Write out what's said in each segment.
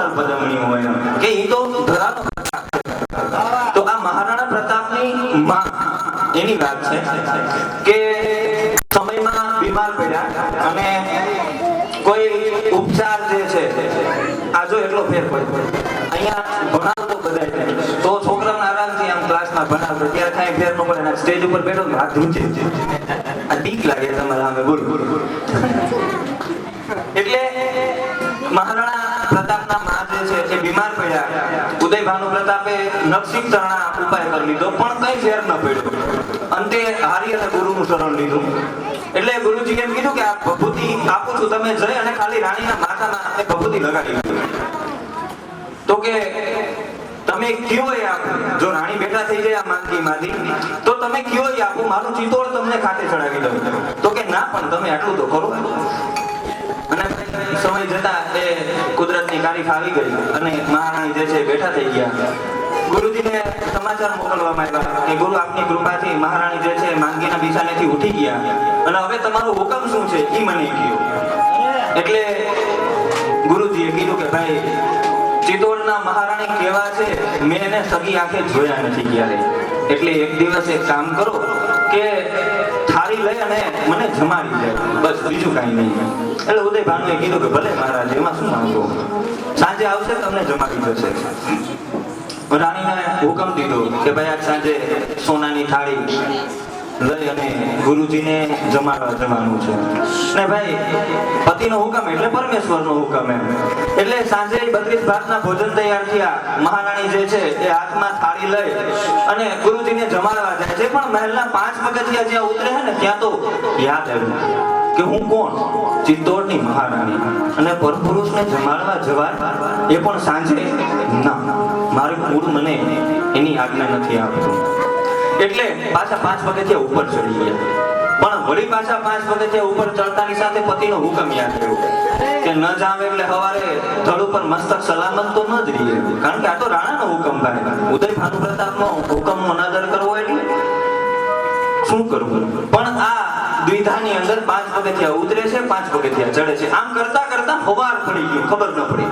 કુશાલ પદમણી હોય કે એ તો ધરાનો તો આ મહારાણા પ્રતાપની માં એની વાત છે કે સમયમાં બીમાર પડ્યા અને કોઈ ઉપચાર જે છે આ જો એટલો ફેર પડ્યો અહીંયા ભણાવતો બધા તો છોકરાને આરામથી આમ ક્લાસમાં ભણાવતો ત્યારે કાંઈ ફેર ન પડે સ્ટેજ ઉપર બેઠો હાથ ધ્રુજે આ બીક લાગે તમારા સામે બોલ એટલે મહારાણા પ્રતાપના માં જે છે એ બીમાર પડ્યા ઉદય ભાનુ પ્રતાપે નરસિંહ તરણા ઉપાય કરી લીધો પણ કઈ ફેર ન પડ્યો અંતે હારી અને ગુરુનું શરણ લીધું એટલે ગુરુજી એમ કીધું કે આ ભભૂતિ આપું છું તમે જઈ અને ખાલી રાણીના માથામાં એ ભભૂતિ લગાડી દીધું તો કે તમે કયો એ આપો જો રાણી બેઠા થઈ જાય આ માંદગીમાંથી તો તમે કયો એ આપો મારું ચિત્તોડ તમને ખાતે ચડાવી દઉં તો કે ના પણ તમે આટલું તો કરો અને સમય જતા એ કુદરતની તારીખ આવી ગઈ અને મહારાણી જે છે બેઠા થઈ ગયા ગુરુજીને સમાચાર મોકલવામાં આવ્યા કે ગુરુ આપની કૃપાથી મહારાણી જે છે માંદગીના બિછાનેથી ઉઠી ગયા અને હવે તમારો હુકમ શું છે એ મને કહો એટલે ગુરુજીએ કીધું કે ભાઈ ચિત્તોડના મહારાણી કેવા છે મેં એને સગી આંખે જોયા નથી ક્યારે એટલે એક દિવસ એક કામ કરો કે થાળી લઈ અને મને જમાડી દે બસ બીજું કાંઈ નહીં એટલે ઉદય ભાનુએ કીધું કે ભલે મહારાજ એમાં શું માંગો સાંજે આવશે તમને જમાડી જશે રાણીને હુકમ દીધો કે ભાઈ આજ સાંજે સોનાની થાળી લઈ અને ગુરુજીને જમાડવા જવાનું છે ને ભાઈ પતિનો હુકમ એટલે પરમેશ્વરનો હુકમ એમ એટલે સાંજે 32 ભાતના ભોજન તૈયાર થયા મહારાણી જે છે એ હાથમાં થાળી લઈ અને ગુરુજીને જમાડવા જાય છે પણ મહેલના 5 પગથિયા જ્યાં ઉતરે છે ને ત્યાં તો યાદ આવ્યું કે હું કોણ ચિત્તોડની મહારાણી અને પરપુરુષને જમાડવા જવા એ પણ સાંજે ના મારું મૂળ મને એની આજ્ઞા નથી આપતું એટલે પાછા 5 પગથિયા ઉપર ચડી ગયા પણ વળી પાછા 5 પગથિયા ઉપર ચડતાની સાથે પતિનો હુકમ યાદ આવ્યો કે ન જાવે એટલે હવારે ધડ ઉપર મસ્તક સલામત તો ન જ રહીએ કારણ કે આ તો રાણાનો હુકમ ભાઈ ઉદય ભાનુ પ્રતાપનો હુકમનો અનાદર કરવો એટલે શું કરવું પણ આ દ્વિધાની અંદર 5 પગથિયા ઉતરે છે 5 પગથિયા ચડે છે આમ કરતા કરતા હવાર પડી ગયું ખબર ન પડી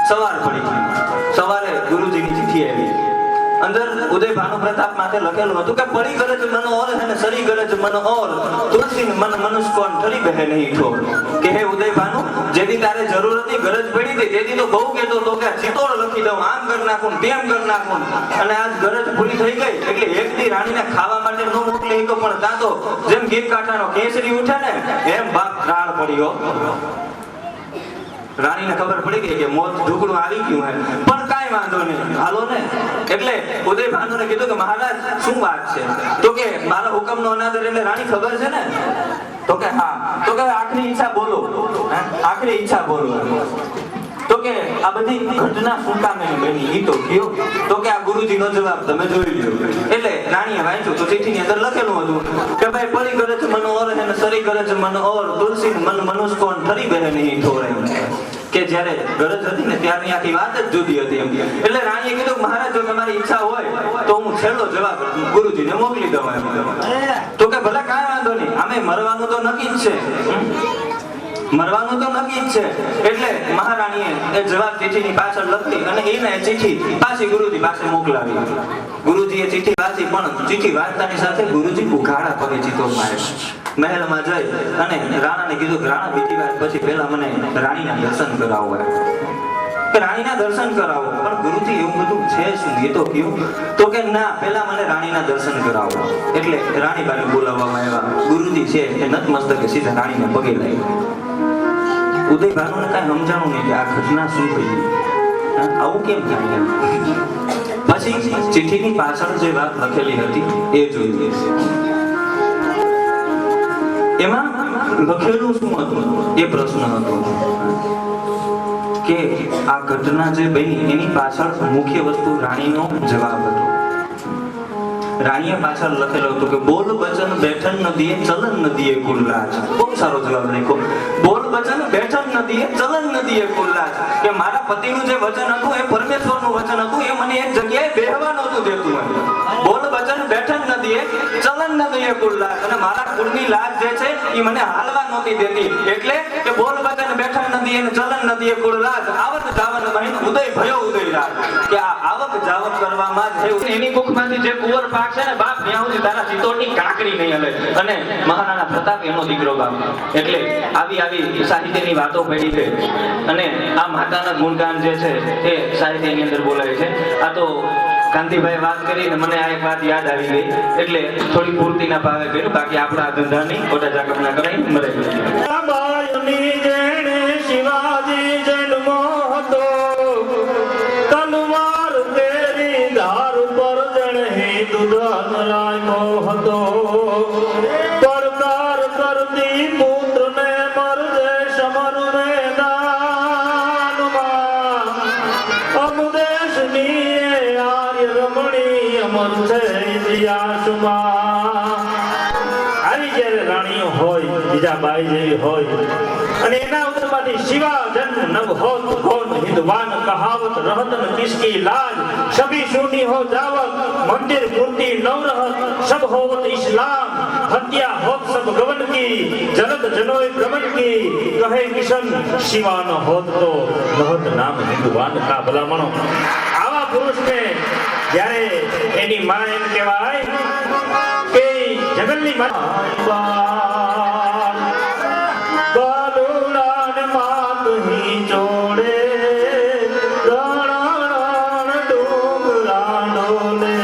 સવાર પડી ગયું સવારે ગુરુજીની ચિઠ્ઠી આવી અંદર ઉદય ભાનુ પ્રતાપ માટે લખેલું હતું કે પડી ગરજ મન ઓર અને સરી ગરજ મન ઓર તુલસી મન મનુષ્ય કોણ ઠરી બહે નહીં ઠોર કે હે ઉદય ભાનુ જેથી તારે જરૂર હતી ગરજ પડી હતી તેથી તો બહુ કહેતો તો કે ચિત્તોડ લખી દઉં આમ કર નાખું તેમ કર નાખું અને આજ ગરજ પૂરી થઈ ગઈ એટલે એક દી રાણીને ખાવા માટે ન મોકલી તો પણ તા તો જેમ ગીર કાંઠાનો કેસરી ઉઠે ને એમ બાપ રાડ પડ્યો રાણીને ખબર પડી ગઈ કે મોત ઢુકડું આવી ગયું હે પણ કાંઈ વાંધો નહીં હાલો ને એટલે ઉદય ભાનુને કીધું કે મહારાજ શું વાત છે તો કે મારા હુકમનો અનાદર એટલે રાણી ખબર છે ને તો કે હા તો કે આખરી ઈચ્છા બોલો આખરી ઈચ્છા બોલો તો કે આ બધી ઘટના શું કામે બની ઈ તો કયો તો કે આ ગુરુજીનો જવાબ તમે જોઈ લ્યો એટલે રાણીએ વાંચ્યું તો ચિઠ્ઠીની અંદર લખેલું હતું કે ભાઈ પડી ગરજ મન ઓર અને સરી ગરજ મન ઓર તુલસી મન મનુષ્ય કોણ ઠરી બહે નહીં ઠોરે કે જ્યારે ગરજ હતી ને ત્યારની આખી વાત જ જુદી હતી એમ એટલે રાણીએ કીધું મહારાજ જો તમારી ઈચ્છા હોય તો હું છેલ્લો જવાબ ગુરુજીને મોકલી દઉં એમ તો કે ભલે કાંઈ વાંધો નહીં આમે મરવાનું તો નક્કી જ છે મરવાનું તો નક્કી જ છે એટલે મહારાણીએ એ જવાબ ચિઠ્ઠીની પાછળ લખી અને એને ચિઠ્ઠી પાછી ગુરુજી પાસે મોકલાવી ગુરુજીએ ચિઠ્ઠી વાંચી પણ ચિઠ્ઠી વાંચતાની સાથે ગુરુજી ઉઘાડા પગે ચિત્તોડમાં આવ્યા મહેલમાં જઈ અને રાણાને કીધું કે રાણા બીજી વાર પછી પહેલા મને રાણીના દર્શન કરાવો કે રાણીના દર્શન કરાવો પણ ગુરુજી એવું બધું છે શું એ તો કયું તો કે ના પહેલા મને રાણીના દર્શન કરાવો એટલે રાણીબાને બોલાવવામાં આવ્યા ગુરુજી છે એ નતમસ્તકે સીધા રાણીને પગે લાગ્યા ઉદય ભાનુને કાંઈ સમજાણું નહીં કે આ ઘટના શું થઈ આવું કેમ થાય પછી ચિઠ્ઠીની પાછળ જે વાત લખેલી હતી એ જોઈએ એમાં લખેલું શું હતું એ પ્રશ્ન હતો કે આ ઘટના જે બની એની પાછળ મુખ્ય વસ્તુ રાણીનો જવાબ હતો રાણીએ પાછળ લખેલું હતું કે બોલ બચન બેઠન નદીએ ચલન નદીએ કુલરાજ બહુ સારો જવાબ લખ્યો બોલ બચન બેઠન નદીએ ચલન નદીએ કુલરાજ કે મારા પતિનું જે વચન હતું એ પરમેશ્વરનું વચન હતું એ મને એક જગ્યાએ બેહવા નહોતું દેતું બોલ વચન બેઠન ન દીએ ચલન ન દઈએ કુળ લાજ અને મારા કુળની લાજ જે છે એ મને હાલવા નહોતી દેતી એટલે કે બોલ વચન બેઠન ન દીએ ને ચલન ન દીએ કુળ લાજ આવક જાવન મહિન ઉદય ભયો ઉદય રાજ કે આ આવક જાવક કરવામાં જ છે એની કુખમાંથી જે કુંવર પાક છે ને બાપ ત્યાં સુધી તારા ચિત્તોડની કાકડી નહીં હલે અને મહારાણા પ્રતાપ એનો દીકરો બાપ એટલે આવી સાહિત્યની વાતો પડી છે અને આ માતાના ગુણગાન જે છે એ સાહિત્યની અંદર બોલાય છે આ તો કાંતિભાઈ વાત કરીને મને આ એક વાત યાદ આવી ગઈ એટલે થોડી પૂર્તિના ભાવે કર્યું બાકી આપણા ધંધાની ખોટા જાગરના કરાઈ મરે બાળની જેણે શિવાજી જન્મો હતો તલવાર તેરી ધાર પર જણે દુધન રાખ્યો હતો પડકાર કરતી પુત્રને મરજે સમર મેદાનમાં અમદેશની આર્ય રમણી અમર છે ઇતિહાસમાં આવી જ્યારે રાણીઓ હોય બીજા બાઈ જેવી હોય અને એના ઉદરમાંથી શિવા જન્મ નવ હોત કોન હિંદવાન કહાવત રહતન કિસકી લાજ સભી સુની હો જાવત મંદિર મૂર્તિ નવ રહત સબ હોવત ઇસ્લામ હત્યા હોત સબ ગવન કી જલદ જનોય ભ્રમણ કી કહે કિશન શિવાનો હોત તો રહત નામ હિંદવાન કા ભલામણો આવા પુરુષને જ્યારે એની માં એમ કહેવાય કે જગતની બાલુડાને માત હી જોડે રણાણ ડુંગરા ડોલે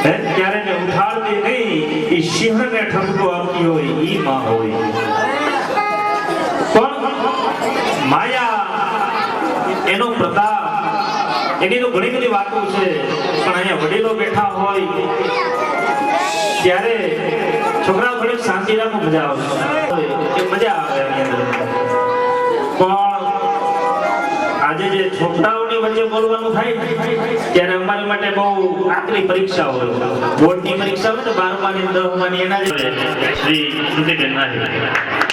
હે ત્યારે ને ઉઠાડતી નહીં એ સિંહને ઠપકો આપતી હોય ઈ માં હોય પણ માયા એનો પ્રતાપ એની તો ઘણી બધી વાતો છે પણ અહીંયા વડીલો બેઠા હોય ત્યારે છોકરાઓ ઘણી શાંતિ રાખો મજા આવે એ મજા આવે એની અંદર પણ આજે જે છોકરાઓની વચ્ચે બોલવાનું થાય ત્યારે અમારી માટે બહુ આકરી પરીક્ષા હોય બોર્ડની પરીક્ષા હોય તો 12માની 10માની એના જ શ્રી શ્રુતિબેન નાહી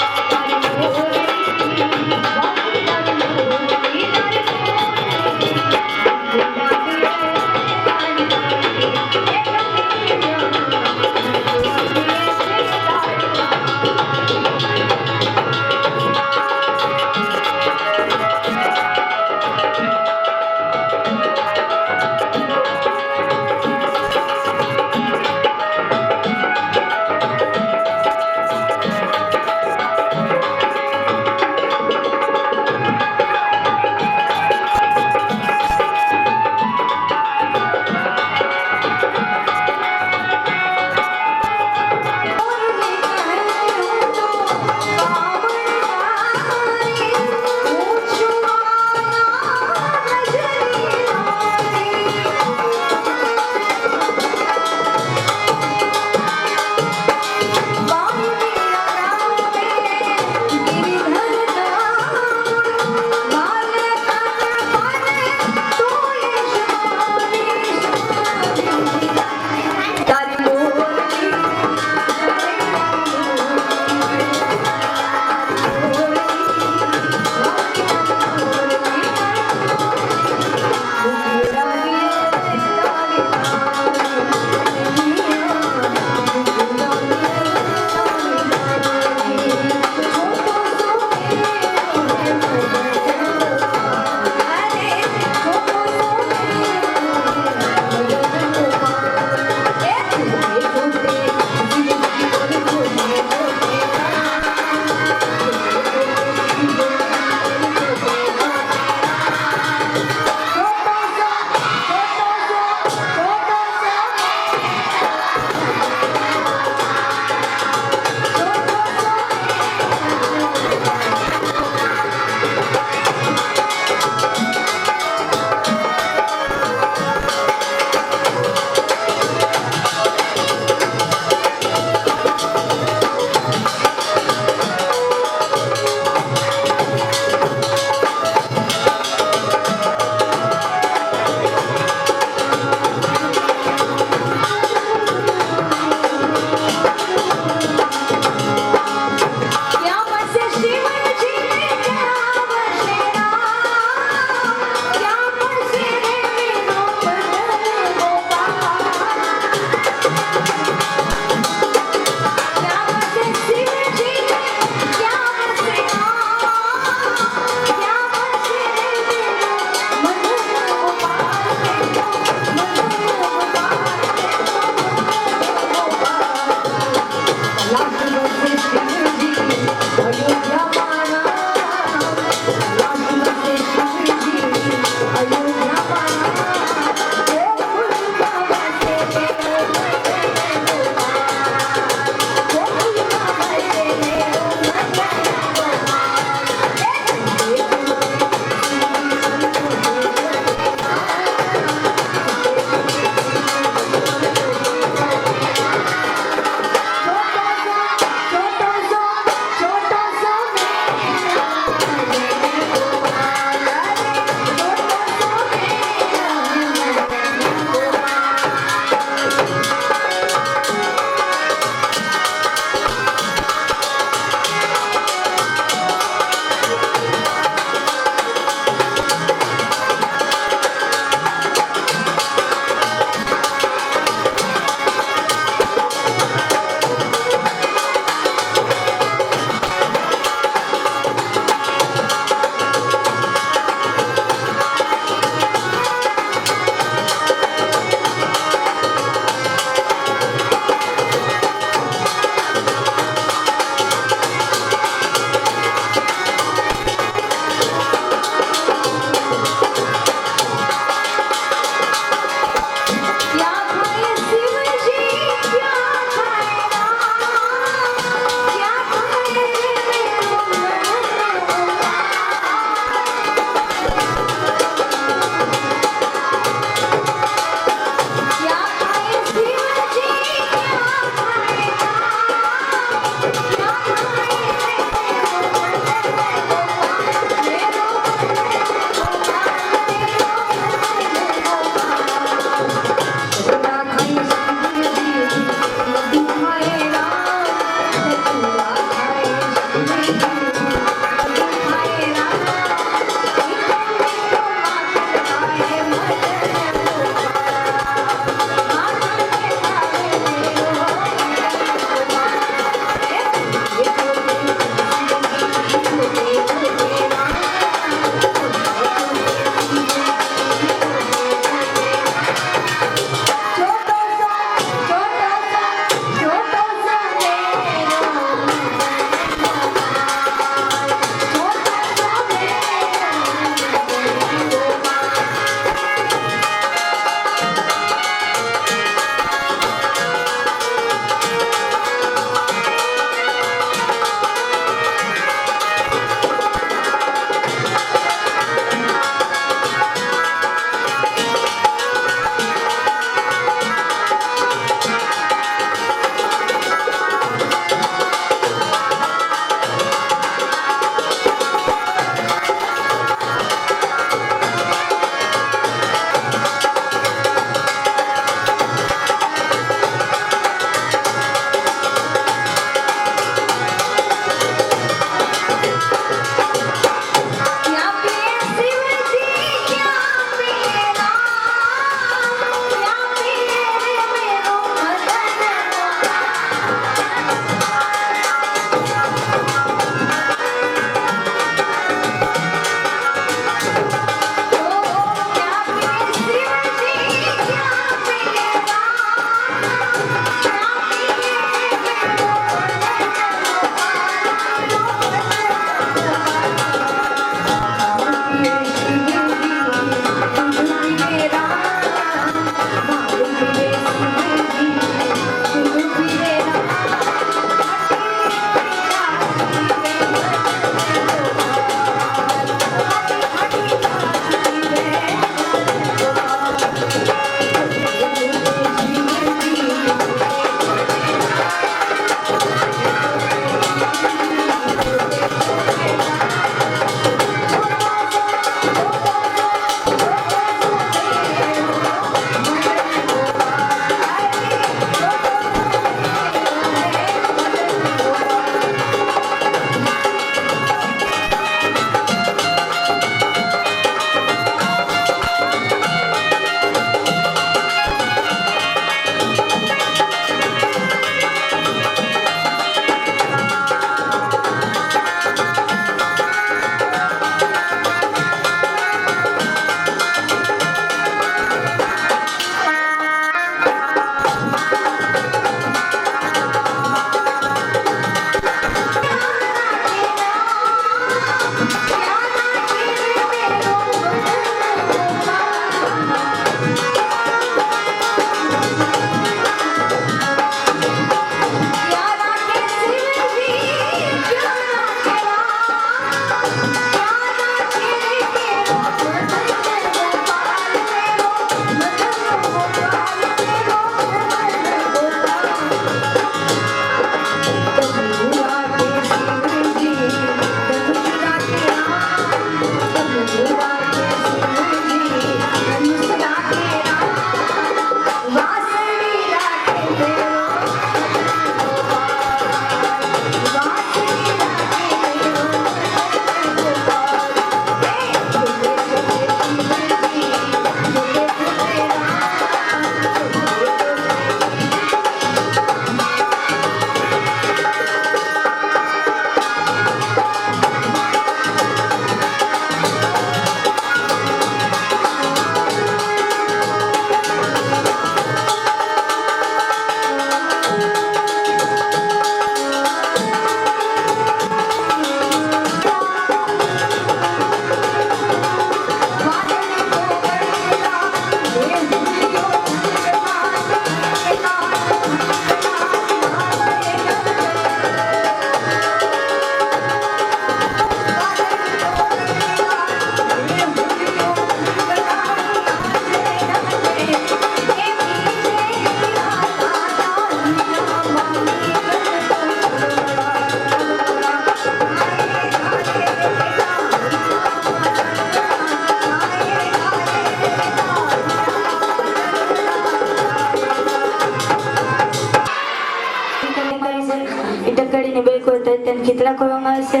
છે. એ ટકડીની બે કોઈ તેને ખીતડા કહેવામાં આવે છે.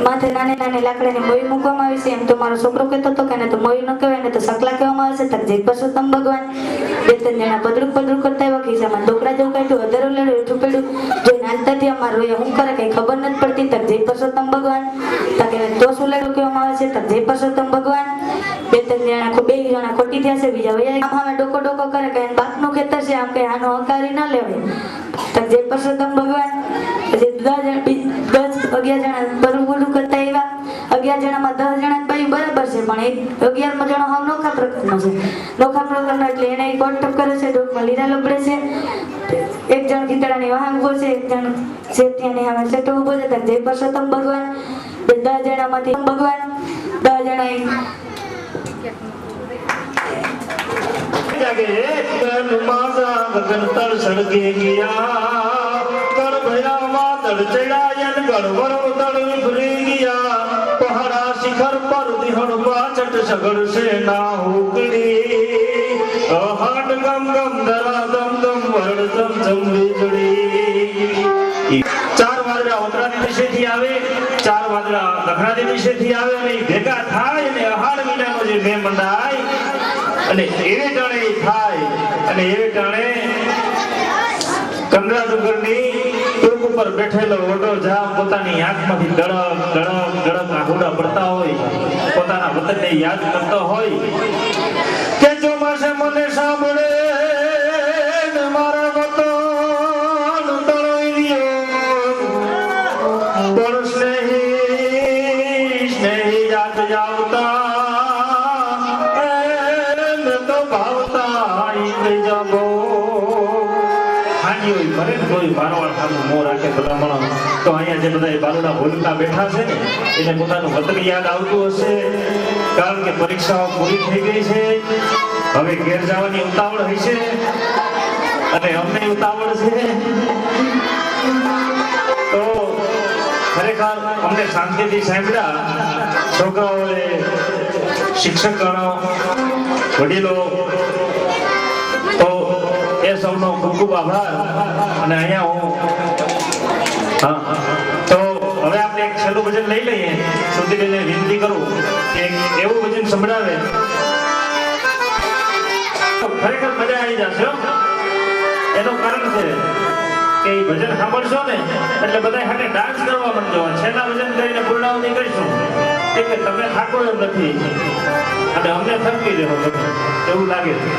માથે નાની નાની લાકડાની મોઈ મૂકવામાં આવે છે. એમ તો મારો છોકરો કહેતો હતો કે એને તો મોઈ ન કહેવાય, ને તો સકલા કહેવામાં આવે છે. તક જય પરસોત્તમ ભગવાન બે ત્રણ જણા પદરું કરતા એવા ખિસ્સામાં ડોકડા જેવું કાઢ્યું, અધરો લેડું હેઠું પડ્યું, જોઈને હાલતાથી અમારું એ હું કરે કઈ ખબર નથી પડતી. તક જય પરસોત્તમ ભગવાન. તક એને તો શું લેડું કહેવામાં આવે છે. તક જય પરસોત્તમ ભગવાન. બે ત્રણ જણા બે જણા ખોટી થયા છે, બીજા વૈયા આમ હવે ડોકો ડોકો કરે કે બાપનું ખેતર છે, આમ કઈ આનો હકારી ના લેવાય. તક જય પરસોત્તમ ભગવાન. પછી 11 જણા બરું કરતા એવા 11 જણામાં 10 જણા બાઈ બરાબર છે, પણ 11મો જણો હાવ નોખા પ્રકારનો છે. નોખા પ્રકારનો એટલે એને કોટ ટપ કરે છે, ડોકમાં લીરા લબડે છે. એક જણ ગીતડાની વાહ ઉભો છે, એક જણ શેઠિયાની સામે શેઠો ઉભો છે. તક જય પરસોત્તમ ભગવાન. 10 જણામાંથી ભગવાન 10 જણા जागे तन माजा गगन तल सड़के गया कर भया मादल चढ़ायन गड़बड़ तल भरी गया पहाड़ा शिखर पर दिहड़ बाचट सगड़ से ना हुकड़ी हाट गम गम दरा दम दम वरड दम दम વીજળી. 4 વાદળા ઓતરાની દિશેથી આવે, 4 વાદળા દક્ષિણાની દિશેથી આવે અને ભેગા થાય અને અહાડ વિનાનો જે મેં મંડાય અને એવે ટાણે થાય અને એવે ટાણે કંડરા ડુંગરની ટોક ઉપર બેઠેલો ઓડો જામ પોતાની આંખમાંથી ડળક ડળક ડળક આંખોડા પડતા હોય, પોતાના વતનને યાદ કરતો હોય કે ચોમાસે મને સાંભળે ને મારા વતન તળોઈ રહ્યો પણ સ્નેહી સ્નેહી યાદ જાવતા તો અહીંયા જે બધા બાલુડા ભોલતા બેઠા છે ને એને પોતાનું વતન યાદ આવતું હશે, કારણ કે પરીક્ષાઓ પૂરી થઈ ગઈ છે. હવે ઘેર જવાની ઉતાવળ હોય છે અને અમને ઉતાવળ છે. તો ખરેખર અમને શાંતિથી સાંભળ્યા છોકરાઓએ, શિક્ષકગણો, વડીલો, તો એ સૌનો ખૂબ ખૂબ આભાર. અને અહીંયા હું તો હવે આપણે એક છેલ્લું ભજન લઈ લઈએ. સુધીબેનને વિનંતી કરું કે એવું ભજન સંભળાવે ખરેખર મજા આવી જશે. એનું કારણ છે કે એ ભજન સાંભળશો ને એટલે બધા હાથે ડાન્સ કરવા માંડજો. છેલ્લા ભજન કરીને પૂર્ણાવતી કરીશું કે તમે થાકો એમ નથી અને અમને થકી દેવો એવું લાગે છે.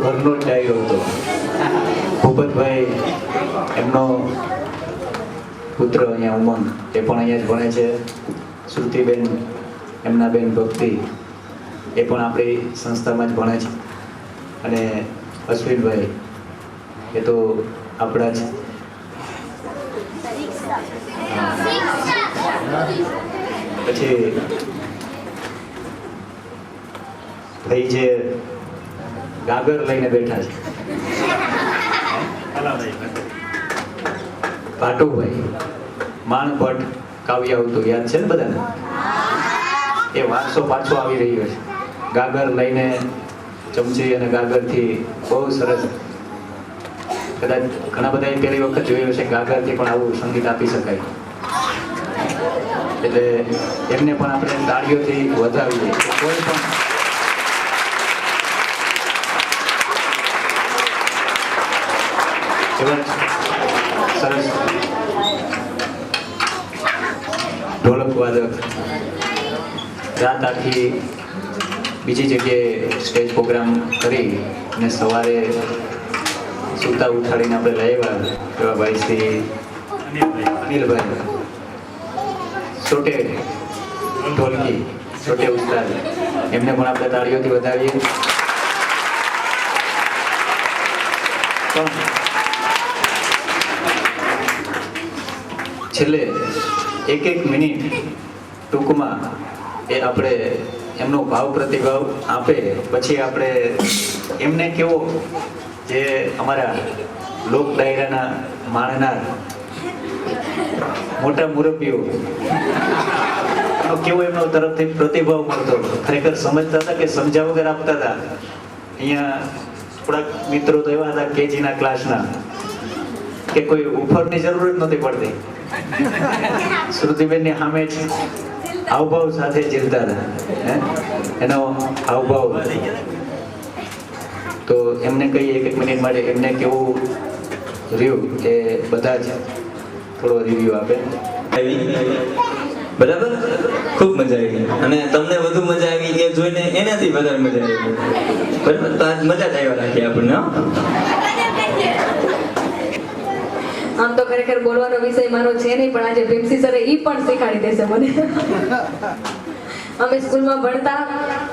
ઘરનો જ ડાયરો હતો. ભૂપતભાઈ એમનો પુત્ર અહીંયા ઉમંગ એ પણ અહીંયા જ ભણે છે. શ્રુતિબેન એમના બેન ભક્તિ એ પણ આપણી સંસ્થામાં જ ભણે છે. અને અશ્વિનભાઈ એ તો આપણા જ પછી ભાઈ જે ગાગર લઈને બેઠા છે ભાટુભાઈ માણભટ્ટ કાવ્ય આવતું યાદ છે ને બધાને? એ વારસો પાછો આવી રહ્યો છે. ગાગર લઈને ચમચી અને ગાગરથી બહુ સરસ. કદાચ ઘણા બધા પહેલી વખત જોયું છે ગાગરથી પણ આવું સંગીત આપી શકાય. એટલે એમને પણ આપણે તાળીઓથી વધાવીએ. કોઈ પણ એવા સરસ ઢોલક વાદક રાત આખી બીજી જગ્યાએ સ્ટેજ પ્રોગ્રામ કરી અને સવારે સૂતા ઉઠાડીને આપણે લઈ આવ્યા એવા ભાઈ શ્રી અનિલભાઈ સોટે ઢોલકી સોટે ઉસ્તાદ એમને પણ આપણે તાળીઓથી વધાવીએ. છેલ્લે એક મિનિટ ટૂંકમાં એ આપણે એમનો ભાવ પ્રતિભાવ આપે પછી આપણે એમને કેવો જે અમારા લોક ડાયરાના માણનાર મોટા મુરબ્બીઓ કેવો એમનો તરફથી પ્રતિભાવ મળતો. ખરેખર સમજતા હતા કે સમજાવ વગર આપતા હતા. અહીંયા થોડાક મિત્રો તો એવા હતા કેજીના ક્લાસના કે કોઈ ઉફરની જરૂર જ નથી પડતી. શ્રુતિબેનની સામે જ હાવભાવ સાથે જીલતા હતા. એનો હાવભાવ તો એમને કહીએ એક મિનિટ માટે એમને કેવું રહ્યું એ બધા જ થોડો રિવ્યુ આપે. બરાબર, ખૂબ મજા આવી. અને તમને વધુ મજા આવી એ જોઈને એનાથી વધારે મજા આવી. બરાબર, તો આજ મજા જ આવ્યા રાખી આપણને. હો, આમ તો ખરેખર બોલવાનો વિષય મારો છે નહીં, પણ આજે ભીમસી સરે ઈ પણ શીખવાડી દેશે મને. અમે સ્કૂલમાં ભણતા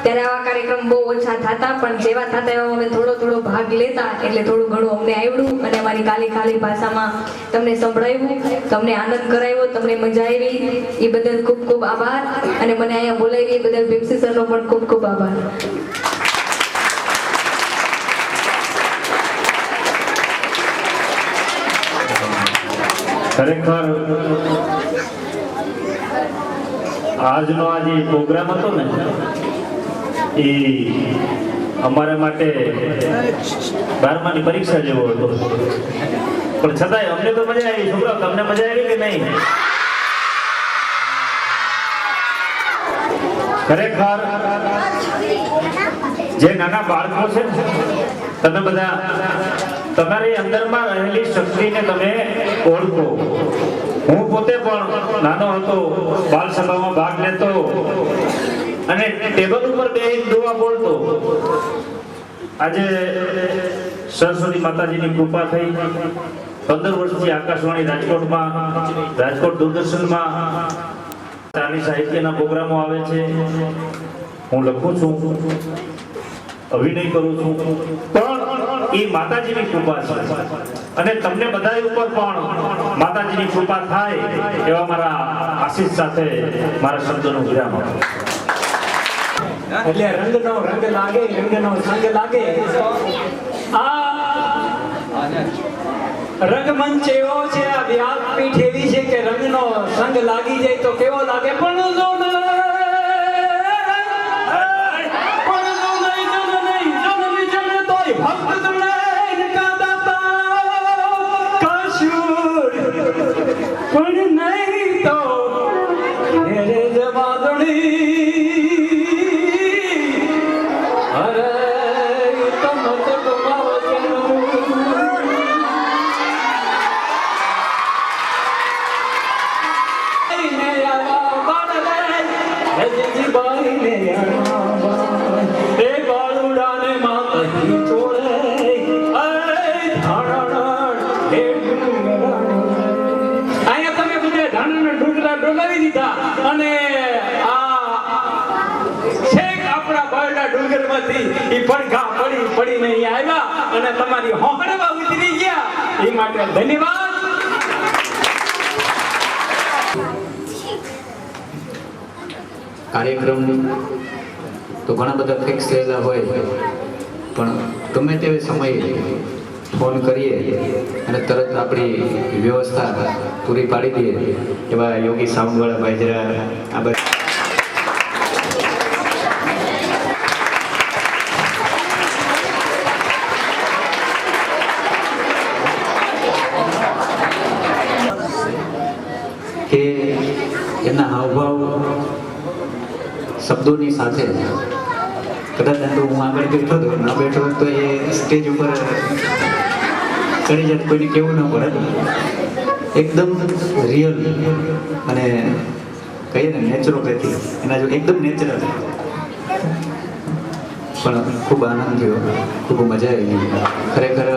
ત્યારે આવા કાર્યક્રમ બહુ ઓછા થતા, પણ જેવા થતા એવા અમે થોડો ભાગ લેતા એટલે થોડું ઘણું અમને આવડ્યું અને અમારી ખાલી ભાષામાં તમને સંભળાવ્યું, તમને આનંદ કરાવ્યો, તમને મજા આવી. એ બદલ ખૂબ ખૂબ આભાર. અને મને અહીંયા બોલાવી એ બદલ ભીમસી સરનો પણ ખૂબ ખૂબ આભાર. ખરેખર આજનો આ જે પ્રોગ્રામ હતો ને એ અમારા માટે 12માની પરીક્ષા જેવો હતો. પણ છતાંય અમને તો મજા આવી. છોકરાઓ, તમને મજા આવી કે નહીં? ખરેખર જે નાના બાળકો છે ને, તમે બધા તમારી અંદરમાં રહેલી શક્તિને તમે ઓળખો. હું પોતે પણ નાનો હતો, બાલ સભામાં ભાગ લેતો અને ટેબલ ઉપર બેસીને દુઆ બોલતો. આજે સરસ્વતી માતાજીની કૃપા થઈ 15 વર્ષથી આકાશવાણી રાજકોટ દૂરદર્શનમાં સાહિત્યના પ્રોગ્રામો આવે છે. હું લખું છું, અભિનય કરું છું, પણ એ માતાજીની કૃપા છે. અને તમને બધા ઉપર પણ માતાજીની કૃપા થાય એવા મારા આશીષ સાથે મારા શબ્દોનો વિરામ આપું. એટલે રંગનો રંગ લાગે, રંગનો સંગ લાગે. આ રંગમંચ એવો છે, આ વ્યાસપીઠ એવી છે કે રંગનો સંગ લાગી જાય તો કેવો લાગે. પણ જો પણ નહીં તો ઘેરે જવાદણી અરે તમત ગુમાવજનું ડુંગરમાંથી ઈ પડઘા પડીને અહીંયા આવ્યા અને તમારી હોંકળમાં ઉતરી ગયા એ માટે ધન્યવાદ. કાર્યક્રમ તો ઘણા બધા ફિક્સ થયેલા હોય, પણ ગમે તે સમયે ફોન કરીએ અને તરત આપણી વ્યવસ્થા પૂરી પાડી દઈએ એવા યોગી સાઉન્ડવાળા ભાઈ જરા આ બધા કે એમના હાવભાવ શબ્દોની સાથે કદાચ હું આગળ બેઠો હતો ન બેઠો હોત તો એ સ્ટેજ ઉપર ચડી જાય કોઈને કેવું ન પડે. એકદમ રિયલ અને કહીએ ને નેચરોપેથી એના જો એકદમ નેચરલ. પણ ખૂબ આનંદ થયો, ખૂબ મજા આવી. ખરેખર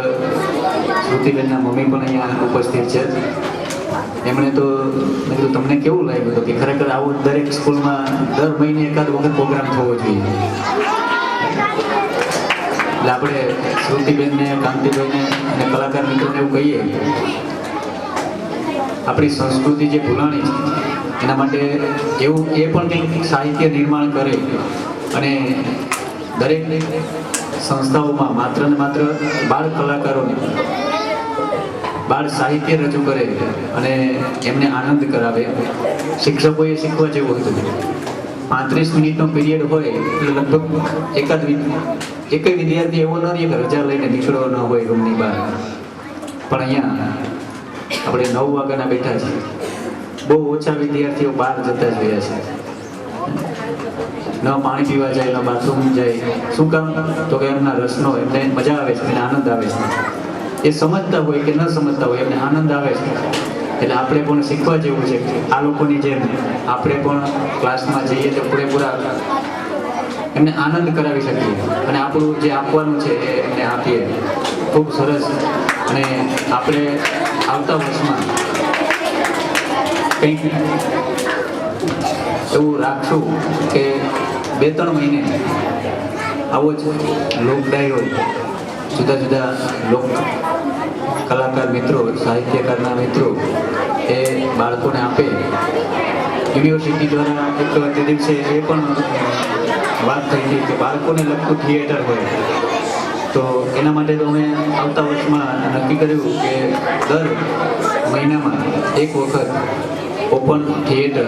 શ્રુતિબેનના મમ્મી પણ અહીંયા ઉપસ્થિત છે. એમણે તો મેં કીધું તમને કેવું લાગ્યું હતું કે ખરેખર આવું દરેક સ્કૂલમાં દર મહિને એકાદ વખત પ્રોગ્રામ થવો જોઈએ. એટલે આપણે શ્રુતિબેનને, કાંતિભાઈને અને કલાકાર મિત્રોને એવું કહીએ આપણી સંસ્કૃતિ જે ભૂલાણી છે એના માટે એવું એ પણ કંઈક સાહિત્ય નિર્માણ કરે અને દરેક સંસ્થાઓમાં માત્ર ને માત્ર બાળ કલાકારોને બાળ સાહિત્ય રજૂ કરે અને એમને આનંદ કરાવે. શિક્ષકોએ શીખવા જેવું હતું. 35 મિનિટનો પીરિયડ હોય એટલે લગભગ એક વિદ્યાર્થી એવો ન રહે કે રજા લઈને નીકળવો ન હોય રૂમની બહાર. પણ અહીંયા આપણે 9 વાગ્યાના બેઠા છીએ. બહુ ઓછા વિદ્યાર્થીઓ બહાર જતા જોયા છે. ન પાણી પીવા જાય, ન બાથરૂમ જાય. શું કામ? તો કે એમના રસનો એમને મજા આવે છે, એમને આનંદ આવે છે. એ સમજતા હોય કે ન સમજતા હોય એમને આનંદ આવે છે. એટલે આપણે પણ શીખવા જેવું છે. આ લોકોની જેમ આપણે પણ ક્લાસમાં જઈએ તો પૂરેપૂરા એમને આનંદ કરાવી શકીએ અને આપણું જે આપવાનું છે એ એમને આપીએ. ખૂબ સરસ. અને આપણે આવતા વર્ષમાં કંઈક એવું રાખશું કે 2-3 મહિને આવો જ લોક ડાયરો જુદા જુદા લોક કલાકાર મિત્રો, સાહિત્યકારના મિત્રો એ બાળકોને આપે. યુનિવર્સિટી દ્વારા એક તે દિવસે એ પણ વાત થઈ હતી કે બાળકોને લગતું થિયેટર હોય તો એના માટે તો અમે આવતા વર્ષમાં નક્કી કર્યું કે દર મહિનામાં એક વખત ઓપન થિયેટર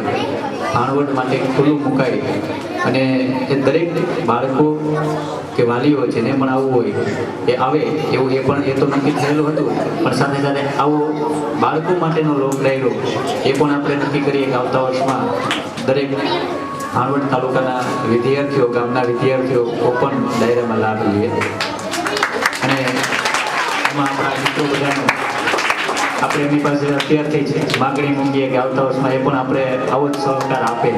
ભાણવડ માટે ખુલ્લું મુકાય અને એ દરેક બાળકો કે વાલીઓ છે ને પણ આવવું હોય એ આવે એવું એ તો નક્કી થયેલું હતું. પણ સાથે સાથે આવો બાળકો માટેનો લોક ડાયરો એ પણ આપણે નક્કી કરીએ કે આવતા વર્ષમાં દરેક ભાણવડ તાલુકાના વિદ્યાર્થીઓ, ગામના વિદ્યાર્થીઓ ઓપન ડાયરામાં લાભ લઈએ. અને એમાં આપણા મિત્રો બધાનો આપણે એમની પાસે અત્યારથી જ માગણી મૂકીએ કે આવતા વર્ષમાં એ પણ આપણે આવો જ સહકાર આપે.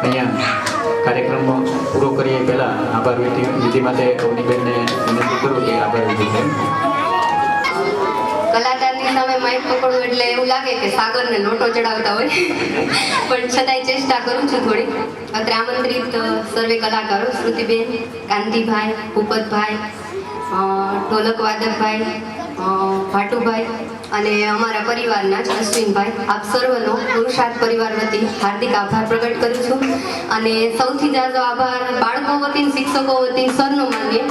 અહીંયા કાર્યક્રમ પૂરો કરીએ પહેલા આભાર વિધિ માટે અવનીબેનને વિનંતી કરું કે આભાર વિધિ છે. કલાકારની સામે માઇક પકડવું એટલે એવું લાગે કે સાગરને લોટો ચડાવતા હોય પણ છતાંય ચેષ્ટા કરું છું થોડી. અત્રે આમંત્રિત સર્વે કલાકારો શ્રુતિબેન, કાંતિભાઈ, ભૂપતભાઈ, ઢોલક વાદકભાઈ, ભાટુભાઈ અને અમારા પરિવારના જ અશ્વિનભાઈ, આપ સર્વનો પુરુષાર્થ પરિવાર વતી હાર્દિક આભાર પ્રગટ કરું છું. અને સૌથી જાજો આભાર બાળકો વતી, શિક્ષકો વતી સરનો માનીએ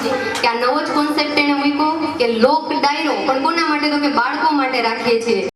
કે આ નવો જ કોન્સેપ્ટ એને મૂક્યો કે લોક ડાયરો પણ કોના માટે તો કે બાળકો માટે રાખીએ છીએ.